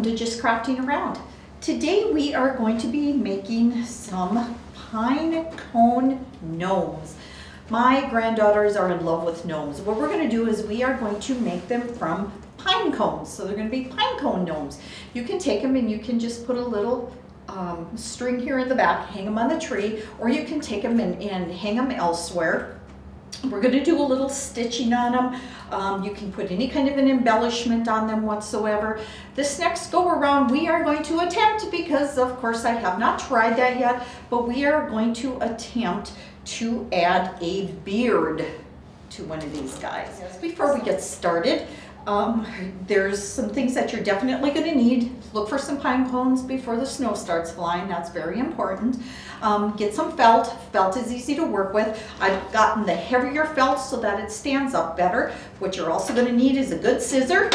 welcome to Just Crafting Around. Today we are going to be making some pine cone gnomes. My granddaughters are in love with gnomes. What we're going to do is we are going to make them from pine cones. So they're going to be pine cone gnomes. You can take them and you can just put a little string here in the back, hang them on the tree, or you can take them and hang them elsewhere. We're going to do a little stitching on them. You can put any kind of an embellishment on them whatsoever. This next go around we are going to attempt, because of course I have not tried that yet, but we are going to attempt to add a beard to one of these guys. Before we get started, there's some things that you're definitely going to need. Look for some pine cones before the snow starts flying. That's very important. Get some felt. Felt is easy to work with. I've gotten the heavier felt so that it stands up better. What you're also going to need is a good scissor.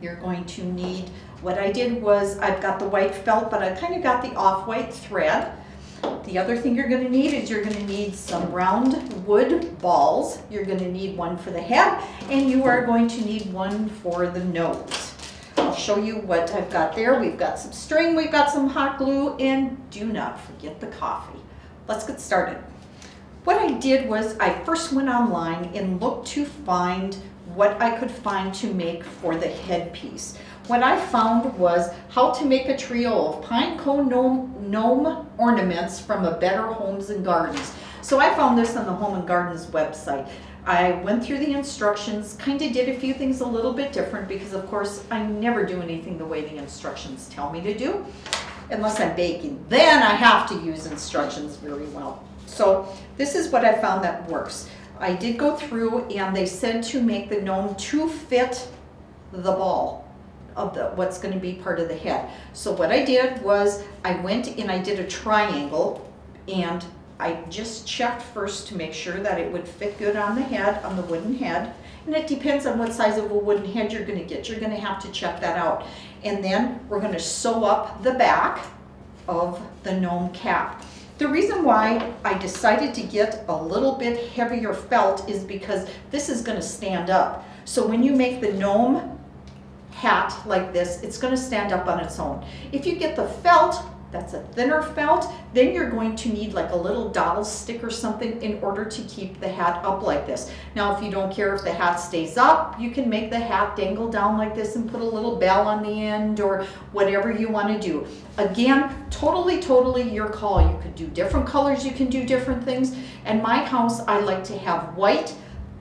You're going to need, what I did was I've got the white felt, but I kind of got the off-white thread. The other thing you're going to need is you're going to need some round wood balls. You're going to need one for the head, and you are going to need one for the nose. I'll show you what I've got there. We've got some string, we've got some hot glue, and do not forget the coffee. Let's get started. What I did was I first went online and looked to find what I could find to make for the headpiece. What I found was how to make a trio of pine cone gnome ornaments from a Better Homes and Gardens. So I found this on the Home and Gardens website. I went through the instructions, kind of did a few things a little bit different because of course I never do anything the way the instructions tell me to do, unless I'm baking. Then I have to use instructions very well. So this is what I found that works. I did go through and they said to make the gnome to fit the ball of what's going to be part of the head. So what I did was I went and I did a triangle, and I just checked first to make sure that it would fit good on the head, on the wooden head. And it depends on what size of a wooden head you're going to get. You're going to have to check that out. And then we're going to sew up the back of the gnome cap. The reason why I decided to get a little bit heavier felt is because this is going to stand up. So when you make the gnome hat like this, it's going to stand up on its own. If you get the felt, that's a thinner felt, then you're going to need like a little dowel stick or something in order to keep the hat up like this. Now if you don't care if the hat stays up, you can make the hat dangle down like this and put a little bell on the end or whatever you want to do. Again, totally your call. You could do different colors, you can do different things. In my house I like to have white,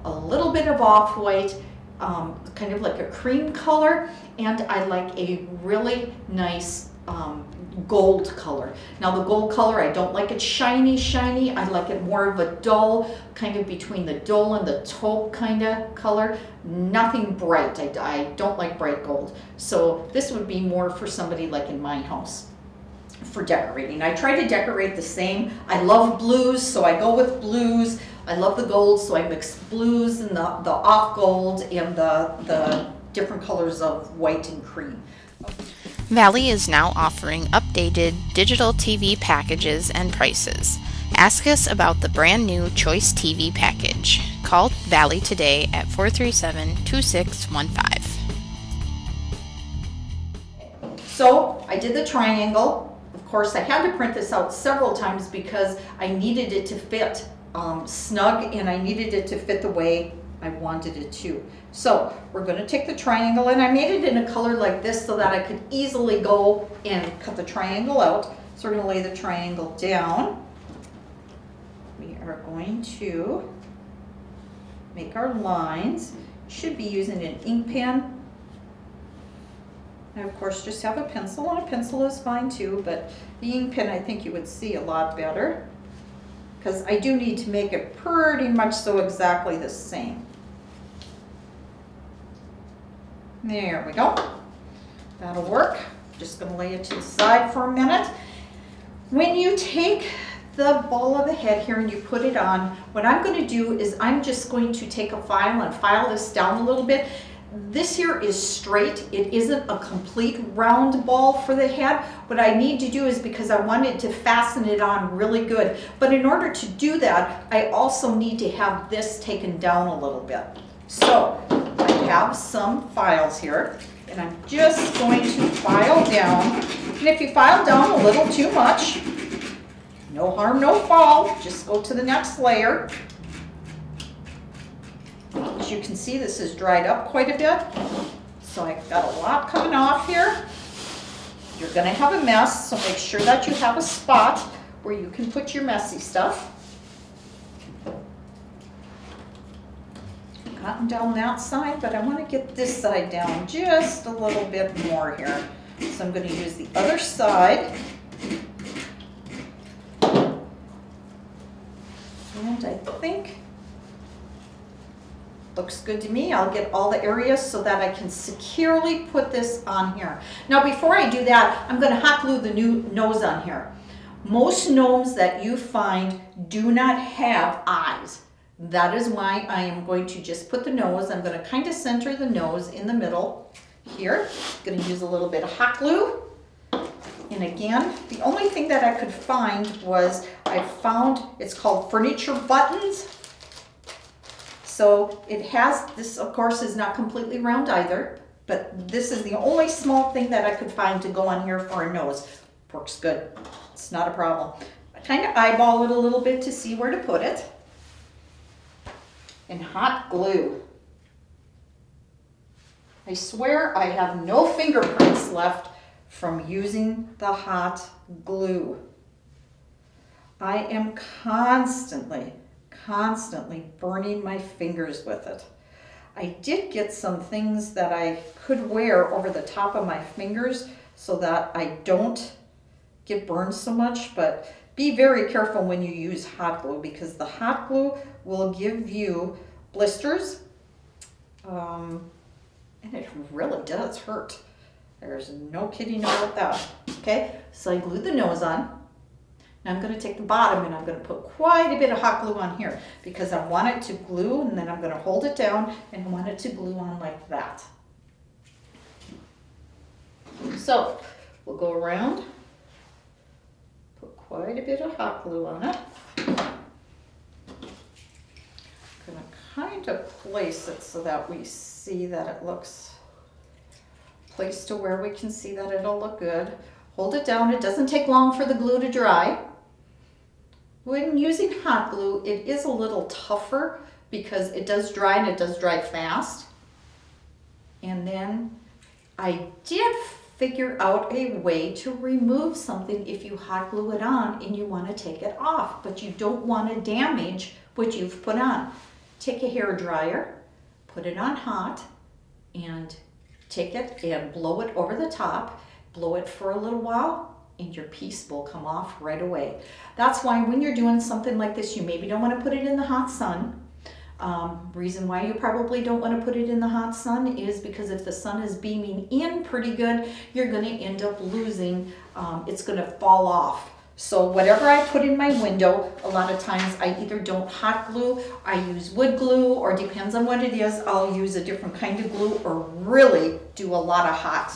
a little bit of off-white, kind of like a cream color, and I like a really nice gold color. Now the gold color, I don't like it shiny. I like it more of a dull, kind of between the dull and the taupe kind of color. Nothing bright. I don't like bright gold. So this would be more for somebody like in my house for decorating. I try to decorate the same. I love blues, so I go with blues. I love the gold, so I mix blues and the off gold and the different colors of white and cream. Valley is now offering updated digital TV packages and prices. Ask us about the brand new Choice TV package. Call Valley today at 437-2615. So I did the triangle. Of course, I had to print this out several times because I needed it to fit snug, and I needed it to fit the way I wanted it to. So we're going to take the triangle, and I made it in a color like this so that I could easily go and cut the triangle out. So we're going to lay the triangle down. We are going to make our lines. Should be using an ink pen. I of course just have a pencil, and a pencil is fine too, but the ink pen I think you would see a lot better, because I do need to make it pretty much so exactly the same. There we go. That'll work. Just going to lay it to the side for a minute. When you take the ball of the head here and you put it on, what I'm going to do is I'm just going to take a file and file this down a little bit. This here is straight. It isn't a complete round ball for the head. What I need to do is, because I wanted to fasten it on really good, but in order to do that, I also need to have this taken down a little bit. So I have some files here, and And I'm just going to file down. And if you file down a little too much, no harm, no foul. Just go to the next layer. As you can see, this is dried up quite a bit. So I've got a lot coming off here. You're gonna have a mess, so make sure that you have a spot where you can put your messy stuff. Gotten down that side, but I want to get this side down just a little bit more here. So I'm going to use the other side. And I think looks good to me. I'll get all the areas so that I can securely put this on here. Now before I do that, I'm going to hot glue the new nose on here. Most gnomes that you find do not have eyes. That is why I am going to just put the nose. I'm going to kind of center the nose in the middle here. I'm going to use a little bit of hot glue. And again, the only thing that I could find was I found, it's called furniture buttons. So it has, this of course is not completely round either, but this is the only small thing that I could find to go on here for a nose. Works good. It's not a problem. I kind of eyeball it a little bit to see where to put it. And hot glue. I swear I have no fingerprints left from using the hot glue. I am constantly burning my fingers with it. I did get some things that I could wear over the top of my fingers so that I don't get burned so much, but be very careful when you use hot glue because the hot glue will give you blisters, and it really does hurt. There's no kidding about that. Okay, so I glued the nose on. Now I'm going to take the bottom and I'm going to put quite a bit of hot glue on here because I want it to glue, and then I'm going to hold it down and I want it to glue on like that. So we'll go around. Quite a bit of hot glue on it. I'm going to kind of place it so that we see that it looks placed to where we can see that it'll look good. Hold it down. It doesn't take long for the glue to dry. When using hot glue, it is a little tougher because it does dry and it does dry fast. And then I did figure out a way to remove something if you hot glue it on and you want to take it off, but you don't want to damage what you've put on. Take a hair dryer, put it on hot, and take it and blow it over the top. Blow it for a little while and your piece will come off right away. That's why when you're doing something like this, you maybe don't want to put it in the hot sun. Reason why you probably don't want to put it in the hot sun is because if the sun is beaming in pretty good, you're going to end up losing, it's going to fall off. So whatever I put in my window, a lot of times I either don't hot glue, I use wood glue, or depends on what it is, I'll use a different kind of glue or really do a lot of hot.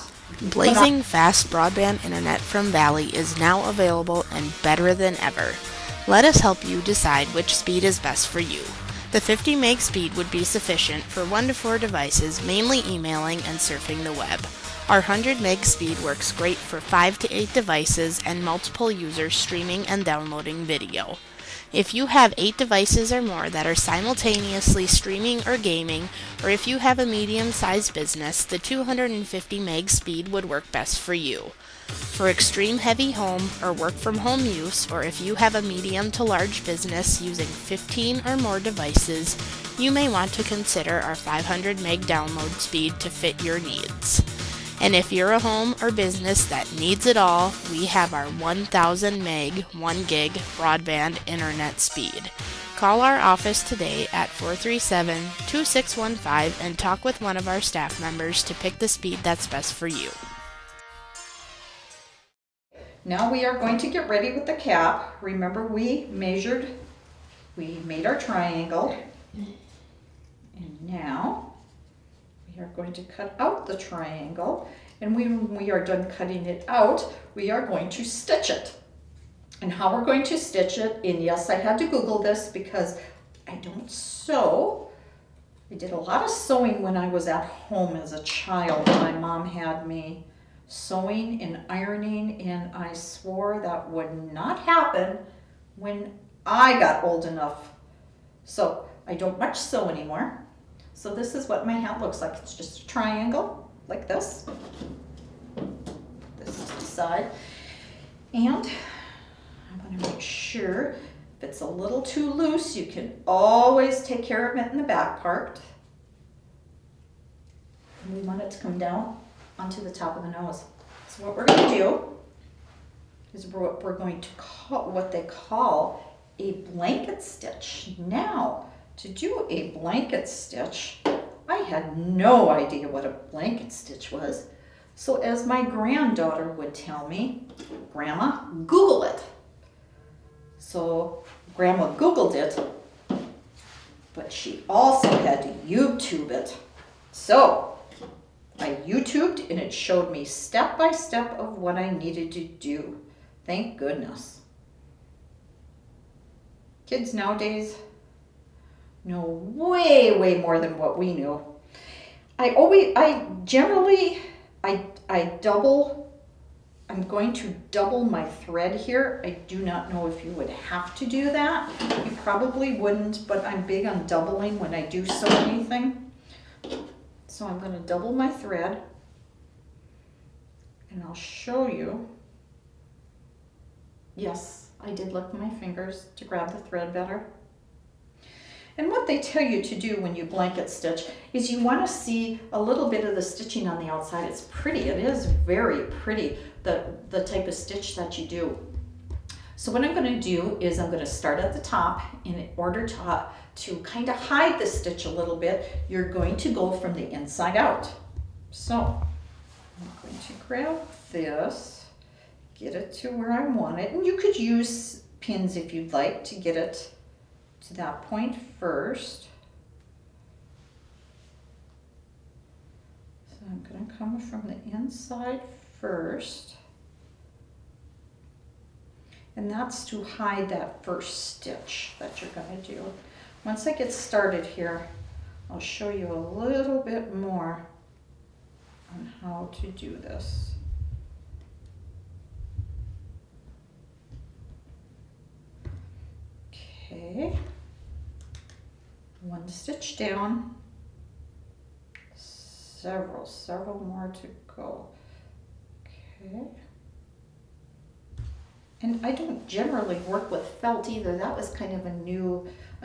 Blazing fast broadband internet from Valley is now available and better than ever. Let us help you decide which speed is best for you. The 50 meg speed would be sufficient for 1 to 4 devices, mainly emailing and surfing the web. Our 100 meg speed works great for 5 to 8 devices and multiple users streaming and downloading video. If you have 8 devices or more that are simultaneously streaming or gaming, or if you have a medium-sized business, the 250 meg speed would work best for you. For extreme heavy home or work from home use, or if you have a medium to large business using 15 or more devices, you may want to consider our 500 meg download speed to fit your needs. And if you're a home or business that needs it all, we have our 1000 meg, 1 gig broadband internet speed. Call our office today at 437-2615 and talk with one of our staff members to pick the speed that's best for you. Now we are going to get ready with the cap. Remember we made our triangle. And now we are going to cut out the triangle. And when we are done cutting it out, we are going to stitch it. And how we're going to stitch it, and yes, I had to Google this because I don't sew, I did a lot of sewing when I was at home as a child. My mom had me sewing and ironing, and I swore that would not happen when I got old enough. So I don't much sew anymore. So this is what my hat looks like. It's just a triangle like this. This is the side. And I want to make sure if it's a little too loose, you can always take care of it in the back part. And we want it to come down onto the top of the nose. So what we're going to do is we're going to call what they call a blanket stitch. Now, to do a blanket stitch, I had no idea what a blanket stitch was. So as my granddaughter would tell me, Grandma, Google it. So Grandma Googled it, but she also had to YouTube it. So I YouTubed and it showed me step by step of what I needed to do. Thank goodness. Kids nowadays know way, way more than what we knew. I generally double, I'm going to double my thread here. I do not know if you would have to do that. You probably wouldn't, but I'm big on doubling when I do sew anything. So I'm going to double my thread, and I'll show you. Yes, I did lift my fingers to grab the thread better. And what they tell you to do when you blanket stitch is you want to see a little bit of the stitching on the outside. It's pretty. It is very pretty, the type of stitch that you do. So what I'm going to do is I'm going to start at the top. In order to kind of hide the stitch a little bit, you're going to go from the inside out. So I'm going to grab this, get it to where I want it. And you could use pins if you'd like to get it to that point first. So I'm going to come from the inside first. And that's to hide that first stitch that you're going to do. Once I get started here, I'll show you a little bit more on how to do this. Okay, one stitch down, several more to go. Okay. And I don't generally work with felt either. That was kind of a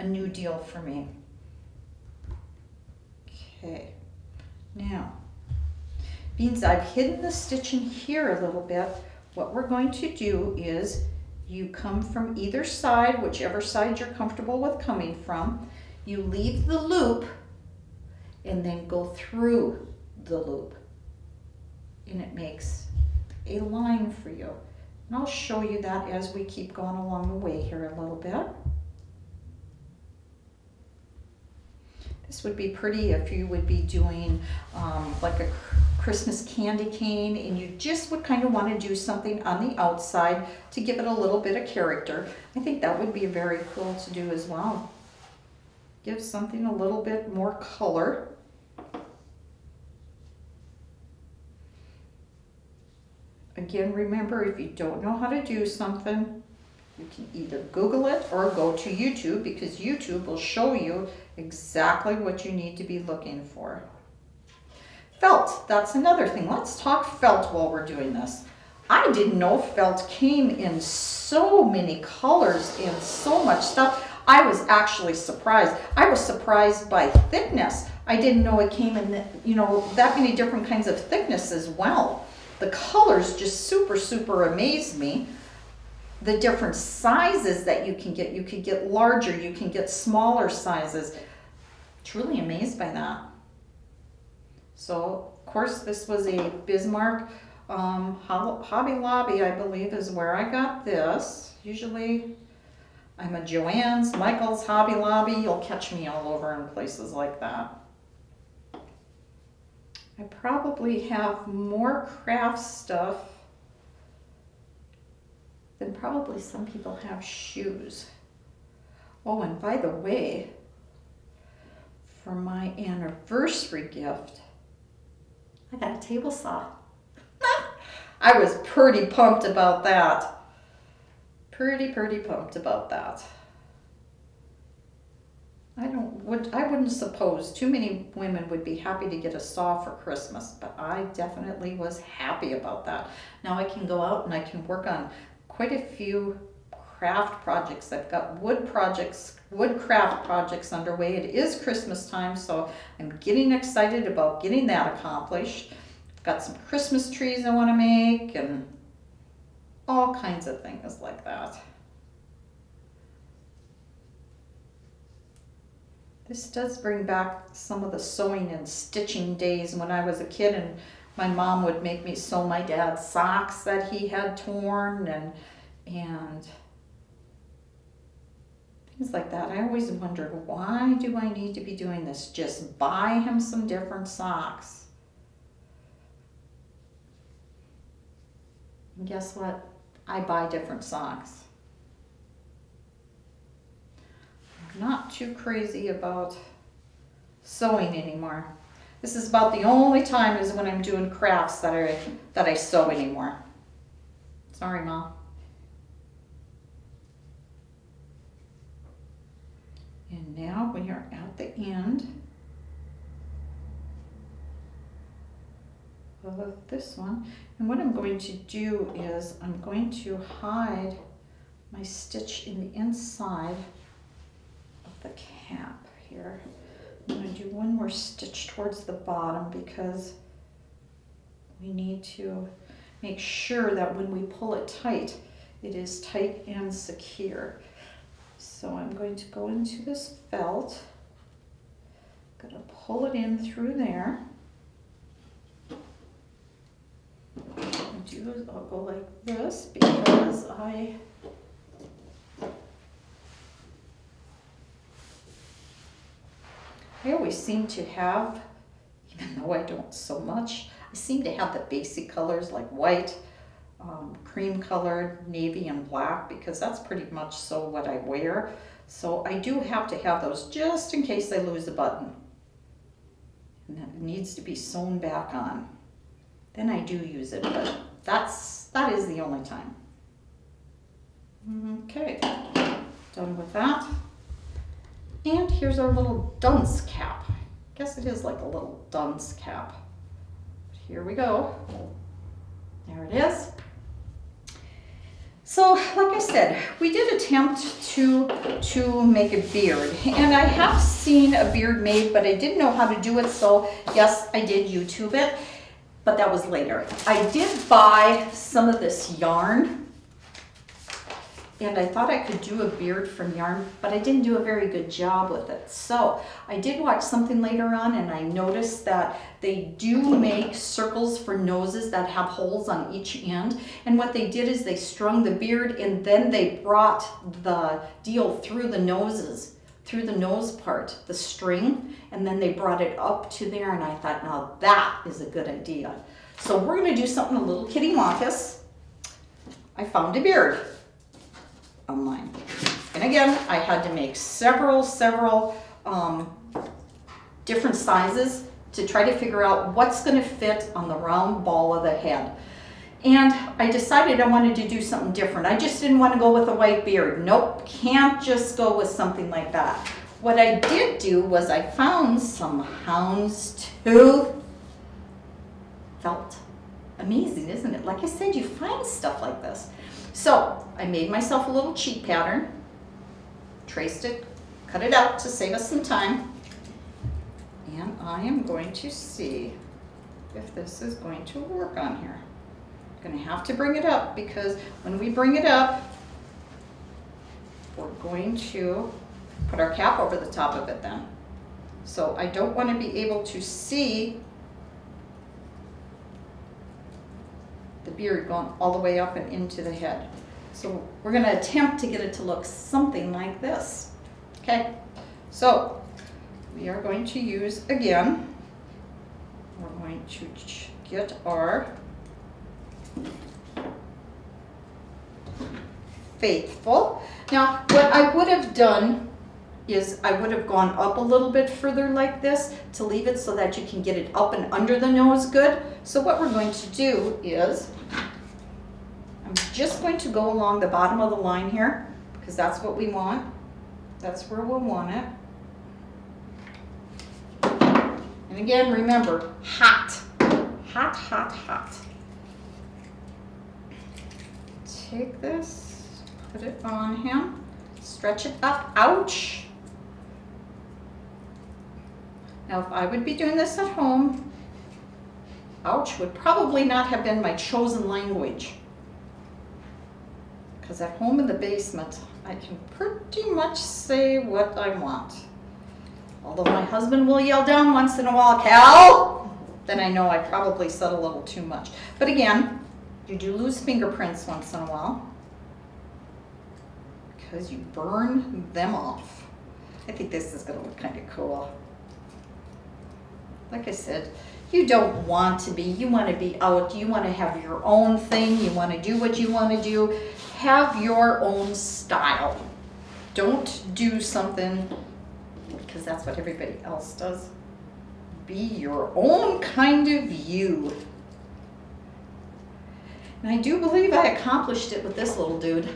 new deal for me. Okay, now, means I've hidden the stitch in here a little bit. What we're going to do is you come from either side, whichever side you're comfortable with coming from. You leave the loop and then go through the loop. And it makes a line for you. And I'll show you that as we keep going along the way here a little bit. This would be pretty if you would be doing like a Christmas candy cane, and you just would kind of want to do something on the outside to give it a little bit of character. I think that would be very cool to do as well. Give something a little bit more color. Again, remember, if you don't know how to do something, you can either Google it or go to YouTube, because YouTube will show you exactly what you need to be looking for. Felt, that's another thing. Let's talk felt while we're doing this. I didn't know felt came in so many colors and so much stuff. I was actually surprised. I was surprised by thickness. I didn't know it came in, that many different kinds of thickness as well. The colors just super amazed me. The different sizes that you can get larger, you can get smaller sizes. Truly amazed by that. So, of course, this was a Bismarck Hobby Lobby, I believe, is where I got this. Usually, I'm a Joann's, Michael's, Hobby Lobby. You'll catch me all over in places like that. I probably have more craft stuff than probably some people have shoes. Oh, and by the way, for my anniversary gift, I got a table saw. I was pretty pumped about that. Pretty pumped about that. I wouldn't suppose too many women would be happy to get a saw for Christmas, but I definitely was happy about that. Now I can go out and I can work on quite a few craft projects. I've got wood craft projects underway. It is Christmas time, so I'm getting excited about getting that accomplished. I've got some Christmas trees I want to make and all kinds of things like that. This does bring back some of the sewing and stitching days when I was a kid, and my mom would make me sew my dad's socks that he had torn and things like that. I always wondered, why do I need to be doing this? Just buy him some different socks. And guess what? I buy different socks. I'm not too crazy about sewing anymore. This is about the only time is when I'm doing crafts that I sew anymore. Sorry, Mom. And now when you're at the end of this one, and what I'm going to do is I'm going to hide my stitch in the inside of the cap here. I'm going to do one more stitch towards the bottom because we need to make sure that when we pull it tight, it is tight and secure. So I'm going to go into this felt, I'm going to pull it in through there. What I'll do is I'll go like this because I always seem to have, even though I don't so much, I seem to have the basic colors like white, cream colored, navy, and black, because that's pretty much so what I wear. So I do have to have those just in case I lose a button. And that needs to be sewn back on. Then I do use it, but that is the only time. Okay, done with that. And here's our little dunce cap. I guess it is like a little dunce cap. Here we go. There it is. So, like I said, we did attempt to make a beard, and I have seen a beard made, but I didn't know how to do it, so yes, I did YouTube it, but that was later. I did buy some of this yarn, and I thought I could do a beard from yarn, but I didn't do a very good job with it. So I did watch something later on, and I noticed that they do make circles for noses that have holes on each end. And what they did is they strung the beard, and then they brought the deal through the noses, through the nose part, the string, and then they brought it up to there, and I thought, now that is a good idea. So we're gonna do something a little kitty-wampus. I found a beard online. And again, I had to make several different sizes to try to figure out what's going to fit on the round ball of the head. And I decided I wanted to do something different. I just didn't want to go with a white beard. Nope, can't just go with something like that. What I did do was I found some houndstooth felt. Amazing, isn't it? Like I said, you find stuff like this. So I made myself a little cheat pattern, traced it, cut it out to save us some time, and I am going to see if this is going to work on here. I'm going to have to bring it up because when we bring it up, we're going to put our cap over the top of it then. So I don't want to be able to see the beard going all the way up and into the head. So we're going to attempt to get it to look something like this. Okay, so we are going to use, again, we're going to get our Faithful. Now, what I would have done is I would have gone up a little bit further like this to leave it so that you can get it up and under the nose good. So what we're going to do is, I'm just going to go along the bottom of the line here because that's what we want. That's where we'll want it. And again, remember, hot. Hot, hot, hot. Take this, put it on him, stretch it up, ouch. Now if I would be doing this at home, ouch would probably not have been my chosen language. Because at home in the basement, I can pretty much say what I want. Although my husband will yell down once in a while, Cal, then I know I probably said a little too much. But again, you do lose fingerprints once in a while because you burn them off. I think this is going to look kind of cool. Like I said, you don't want to be, you want to be out, you want to have your own thing, you want to do what you want to do. Have your own style. Don't do something because that's what everybody else does. Be your own kind of you. And I do believe I accomplished it with this little dude.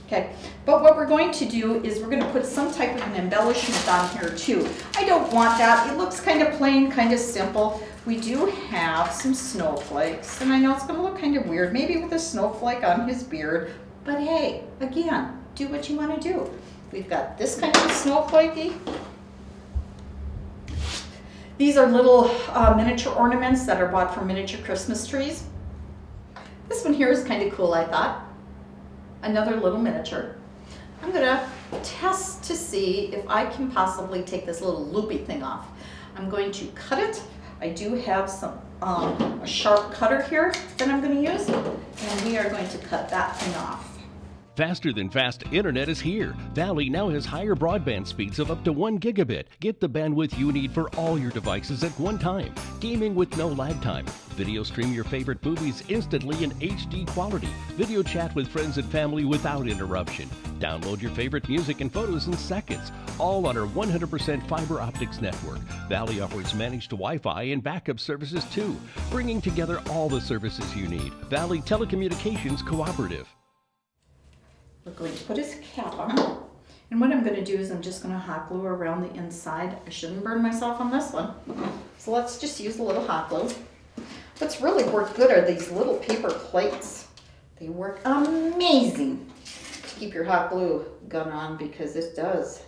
Okay, but what we're going to do is we're going to put some type of an embellishment on here too. I don't want that. It looks kind of plain, kind of simple. We do have some snowflakes, and I know it's going to look kind of weird, maybe with a snowflake on his beard, but hey, again, do what you want to do. We've got this kind of a snowflakey. These are little miniature ornaments that are bought from miniature Christmas trees. This one here is kind of cool, I thought. Another little miniature. I'm gonna test to see if I can possibly take this little loopy thing off. I'm going to cut it. I do have some a sharp cutter here that I'm gonna use, and we are going to cut that thing off. Faster than fast internet is here. Valley now has higher broadband speeds of up to 1 gigabit. Get the bandwidth you need for all your devices at one time. Gaming with no lag time. Video stream your favorite movies instantly in HD quality. Video chat with friends and family without interruption. Download your favorite music and photos in seconds. All on our 100% fiber optics network. Valley offers managed Wi-Fi and backup services too, bringing together all the services you need. Valley Telecommunications Cooperative. We're going to put his cap on. And what I'm going to do is I'm just going to hot glue around the inside. I shouldn't burn myself on this one. So let's just use a little hot glue. What's really worked good are these little paper plates. They work amazing to keep your hot glue gun on because it does.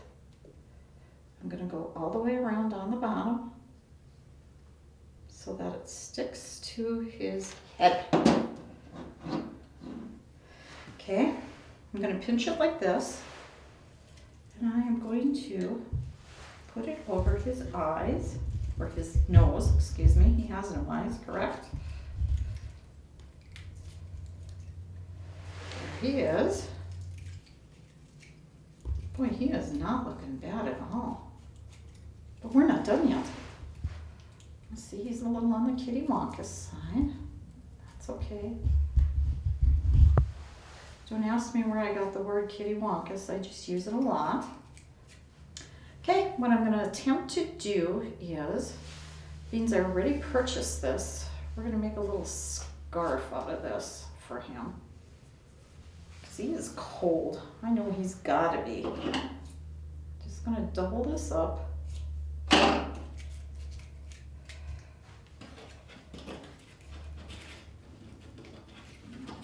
I'm going to go all the way around on the bottom so that it sticks to his head. Okay. I'm going to pinch it like this, and I am going to put it over his eyes, or his nose, excuse me. He has no eyes, correct? There he is. Boy, he is not looking bad at all. But we're not done yet. Let's see, he's a little on the Kitty Wonka side. That's okay. Don't ask me where I got the word Kitty Wonkus, I just use it a lot. Okay, what I'm going to attempt to do is, beans I already purchased this, we're going to make a little scarf out of this for him. Because he is cold. I know he's got to be. Just going to double this up.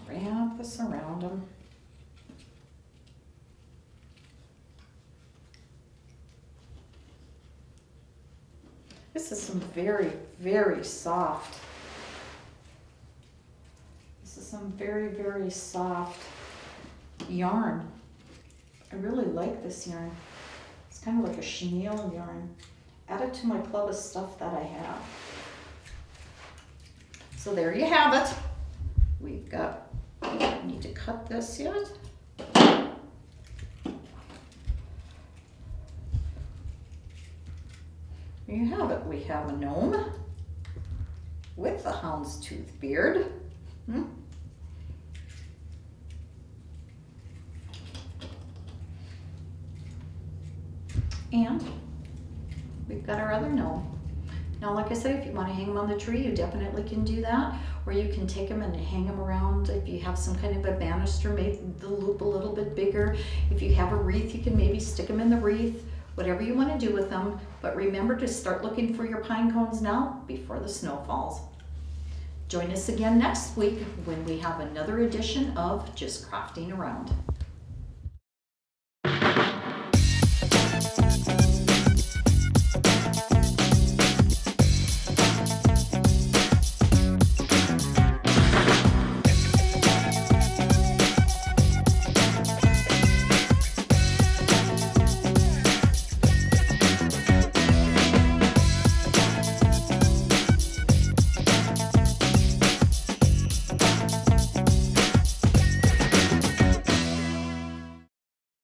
Wrap this around him. This is some very, very soft. This is some very, very soft yarn. I really like this yarn. It's kind of like a chenille yarn. Add it to my club of stuff that I have. So there you have it. We've got, I need to cut this yet. There you have it. We have a gnome with a houndstooth beard. And we've got our other gnome. Now, like I said, if you want to hang them on the tree, you definitely can do that. Or you can take them and hang them around. If you have some kind of a banister, make the loop a little bit bigger. If you have a wreath, you can maybe stick them in the wreath. Whatever you want to do with them. But remember to start looking for your pine cones now before the snow falls. Join us again next week when we have another edition of Just Crafting Around.